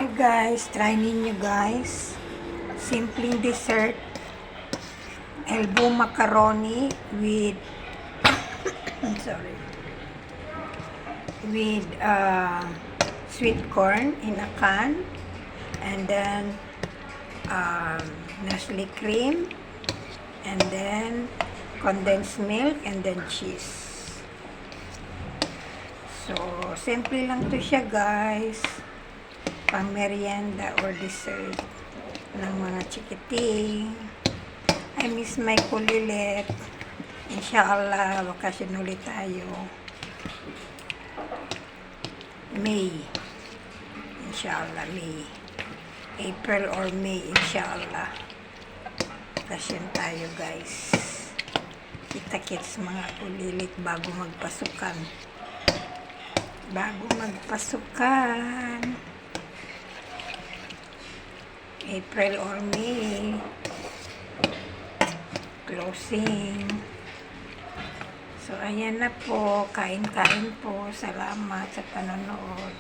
Hi guys, try ninyo guys. Simpleng dessert. Elbow macaroni with sorry. With sweet corn in a can, and then Nestle cream, and then condensed milk, and then cheese. So, simple lang to siya guys. Pang merienda or dessert ng mga chikiting. I miss my kulilit. Inshallah, bakasyon ulit tayo. May. Inshallah, May. April or May, inshallah. Bakasyon tayo guys. Kita-kits mga kulilit bago magpasukan. April or May. Closing. So, ayan na po. Kain-kain po. Salamat sa panonood.